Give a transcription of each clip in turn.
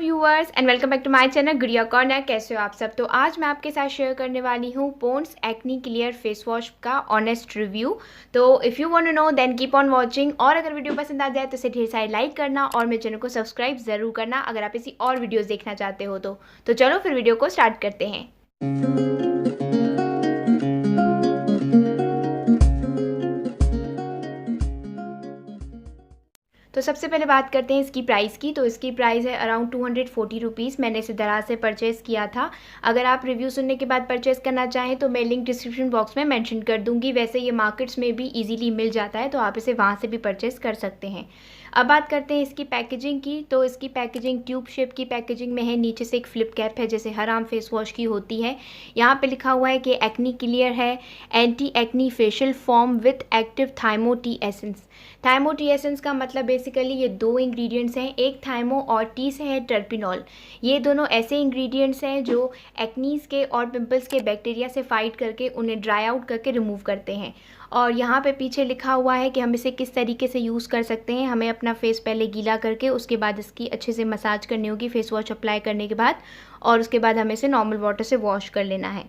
Viewers and welcome back to my channel Gudiya corner. कैसे हो आप सब। तो आज मैं आपके साथ शेयर करने वाली हूँ Pond's acne clear face wash का ऑनेस्ट रिव्यू। तो if you want to know then keep on watching. और अगर वीडियो पसंद आ जाए तो इसे ढेर सारी लाइक करना और मेरे चैनल को सब्सक्राइब ज़रूर करना अगर आप इसी और वीडियोज़ देखना चाहते हो तो चलो फिर वीडियो को स्टार्ट करते हैं। तो सबसे पहले बात करते हैं इसकी प्राइस की। तो इसकी प्राइस है अराउंड 240 रुपीज़। मैंने इसे दराज से परचेज़ किया था। अगर आप रिव्यू सुनने के बाद परचेज़ करना चाहें तो मैं लिंक डिस्क्रिप्शन बॉक्स में मेंशन कर दूंगी। वैसे ये मार्केट्स में भी इजीली मिल जाता है तो आप इसे वहाँ से भी परचेज़ कर सकते हैं। अब बात करते हैं इसकी पैकेजिंग की। तो इसकी पैकेजिंग ट्यूब शेप की पैकेजिंग में है। नीचे से एक फ्लिप कैप है जैसे हर आम फेस वॉश की होती है। यहाँ पे लिखा हुआ है कि एक्नी क्लियर है, anti acne facial form with active थाइमो T essence. थाइमो T essence का मतलब बेसिकली ये दो इंग्रेडिएंट्स हैं, एक थाइमो और टी से है टर्पिनॉल। ये दोनों ऐसे इंग्रेडिएंट्स हैं जो एक्नीज के और पिंपल्स के बैक्टीरिया से फाइट करके उन्हें ड्राई आउट करके रिमूव करते हैं। और यहाँ पे पीछे लिखा हुआ है कि हम इसे किस तरीके से यूज़ कर सकते हैं। हमें अपना फेस पहले गीला करके उसके बाद इसकी अच्छे से मसाज करनी होगी फेस वॉश अप्लाई करने के बाद, और उसके बाद हमें इसे नॉर्मल वाटर से वॉश कर लेना है।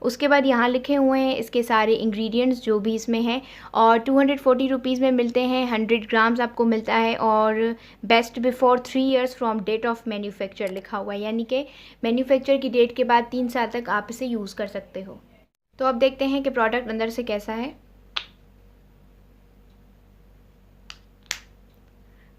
उसके बाद यहाँ लिखे हुए हैं इसके सारे इंग्रेडिएंट्स जो भी इसमें हैं, और 240 रुपीज़ में मिलते हैं। 100 ग्राम्स आपको मिलता है और best before 3 years from date of manufacture लिखा हुआ है, यानी कि मैन्युफैक्चर की डेट के बाद 3 साल तक आप इसे यूज़ कर सकते हो। तो अब देखते हैं कि प्रोडक्ट अंदर से कैसा है।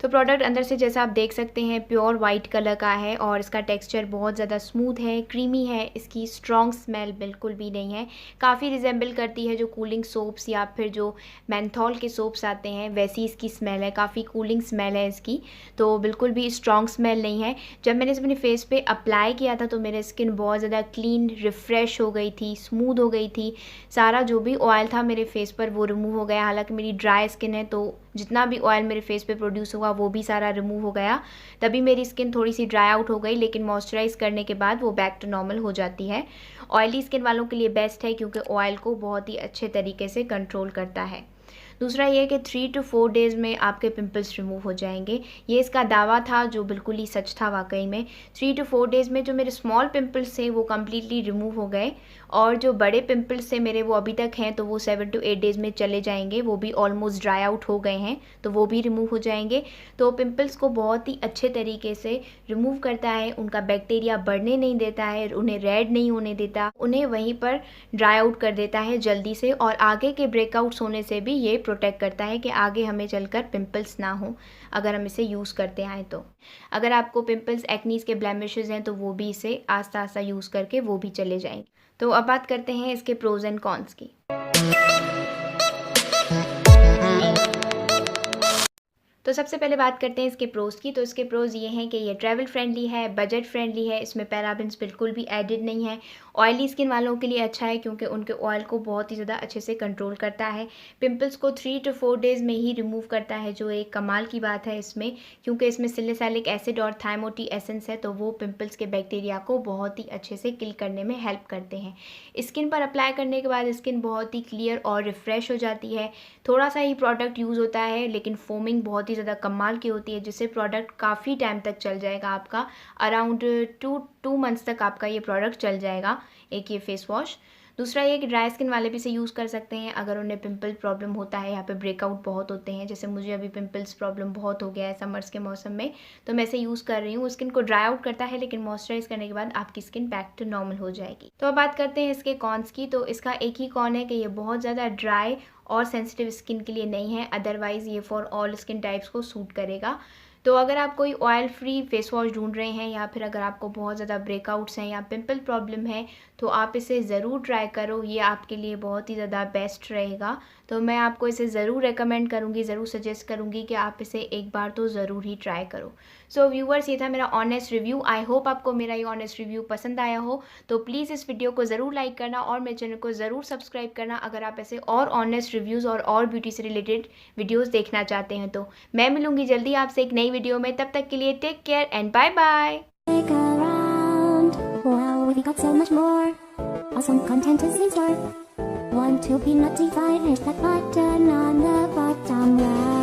तो प्रोडक्ट अंदर से जैसा आप देख सकते हैं प्योर वाइट कलर का है और इसका टेक्सचर बहुत ज़्यादा स्मूथ है, क्रीमी है। इसकी स्ट्रॉन्ग स्मेल बिल्कुल भी नहीं है। काफ़ी रिजेंबल करती है जो कूलिंग सोप्स या फिर जो मेंथॉल के सोप्स आते हैं वैसी इसकी स्मेल है। काफ़ी कूलिंग स्मेल है इसकी, तो बिल्कुल भी स्ट्रॉन्ग स्मेल नहीं है। जब मैंने इसे अपने फेस पे अप्लाई किया था तो मेरी स्किन बहुत ज़्यादा क्लीन रिफ़्रेश हो गई थी, स्मूथ हो गई थी। सारा जो भी ऑयल था मेरे फेस पर वो रिमूव हो गया। हालांकि मेरी ड्राई स्किन है तो जितना भी ऑयल मेरे फेस पे प्रोड्यूस हुआ वो भी सारा रिमूव हो गया। तभी मेरी स्किन थोड़ी सी ड्राई आउट हो गई, लेकिन मॉइस्चराइज करने के बाद वो बैक टू नॉर्मल हो जाती है। ऑयली स्किन वालों के लिए बेस्ट है क्योंकि ऑयल को बहुत ही अच्छे तरीके से कंट्रोल करता है। दूसरा ये कि 3 to 4 डेज़ में आपके पिंपल्स रिमूव हो जाएंगे। ये इसका दावा था जो बिल्कुल ही सच था वाकई में। 3 to 4 डेज़ में जो मेरे स्मॉल पिंपल्स थे वो कम्प्लीटली रिमूव हो गए, और जो बड़े पिंपल्स थे मेरे वो अभी तक हैं तो वो 7 to 8 डेज़ में चले जाएंगे। वो भी ऑलमोस्ट ड्राई आउट हो गए हैं तो वो भी रिमूव हो जाएंगे। तो पिंपल्स को बहुत ही अच्छे तरीके से रिमूव करता है। उनका बैक्टीरिया बढ़ने नहीं देता है, उन्हें रेड नहीं होने देता, उन्हें वहीं पर ड्राई आउट कर देता है जल्दी से। और आगे के ब्रेकआउट्स होने से भी ये प्रोटेक्ट करता है कि आगे हमें चलकर पिंपल्स ना हो अगर हम इसे यूज़ करते आएँ तो। अगर आपको पिंपल्स एक्नीज के ब्लेमिशेस हैं तो वो भी इसे आस्ता आस्ता यूज़ करके वो भी चले जाएंगे। तो अब बात करते हैं इसके प्रोज एंड कॉन्स की। तो सबसे पहले बात करते हैं इसके प्रोज की। तो इसके प्रोज ये हैं कि ये ट्रैवल फ्रेंडली है, बजट फ्रेंडली है, इसमें पैराबेन्स बिल्कुल भी एडिड नहीं है। ऑयली स्किन वालों के लिए अच्छा है क्योंकि उनके ऑयल को बहुत ही ज़्यादा अच्छे से कंट्रोल करता है। पिंपल्स को 3 to 4 डेज़ में ही रिमूव करता है, जो एक कमाल की बात है इसमें, क्योंकि इसमें सैलिसिलिक एसिड और थाइमो टी एसेंस है तो वो पिंपल्स के बैक्टीरिया को बहुत ही अच्छे से किल करने में हेल्प करते हैं। स्किन पर अप्लाई करने के बाद स्किन बहुत ही क्लियर और रिफ़्रेश हो जाती है। थोड़ा सा ही प्रोडक्ट यूज़ होता है लेकिन फोमिंग बहुत ही ज़्यादा कमाल की होती है, जिससे प्रोडक्ट काफ़ी टाइम तक चल जाएगा आपका। अराउंड 2 मंथ्स तक आपका ये प्रोडक्ट चल जाएगा एक ये फेस वॉश। दूसरा ये कि ड्राई स्किन वाले भी इसे यूज़ कर सकते हैं अगर उन्हें पिंपल प्रॉब्लम होता है, यहाँ पे ब्रेकआउट बहुत होते हैं। जैसे मुझे अभी पिंपल्स प्रॉब्लम बहुत हो गया है समर्स के मौसम में, तो मैं इसे यूज़ कर रही हूँ। स्किन को ड्राई आउट करता है लेकिन मॉइस्चराइज करने के बाद आपकी स्किन बैक टू नॉर्मल हो जाएगी। तो अब बात करते हैं इसके कॉन्स की। तो इसका एक ही कॉन है कि ये बहुत ज़्यादा ड्राई और सेंसिटिव स्किन के लिए नहीं है, अदरवाइज़ ये फॉर ऑल स्किन टाइप्स को सूट करेगा। तो अगर आप कोई ऑयल फ्री फेस वॉश ढूंढ रहे हैं या फिर अगर आपको बहुत ज़्यादा ब्रेकआउट्स हैं या पिंपल प्रॉब्लम है तो आप इसे ज़रूर ट्राई करो। ये आपके लिए बहुत ही ज़्यादा बेस्ट रहेगा। तो मैं आपको इसे ज़रूर रेकमेंड करूँगी, ज़रूर सजेस्ट करूँगी कि आप इसे एक बार तो ज़रूर ही ट्राई करो। सो व्यूअर्स, ये था मेरा ऑनेस्ट रिव्यू। आई होप आपको मेरा ये ऑनेस्ट रिव्यू पसंद आया हो। तो प्लीज़ इस वीडियो को ज़रूर लाइक करना और मेरे चैनल को ज़रूर सब्सक्राइब करना अगर आप ऐसे और ऑनेस्ट रिव्यूज़ और ब्यूटी से रिलेटेड वीडियोज़ देखना चाहते हैं। तो मैं मिलूँगी जल्दी आपसे एक नई वीडियो में। तब तक के लिए take care and bye bye. Wow, we got so much more. Awesome content is in store. Want to be notified? Hit that button on the bottom right.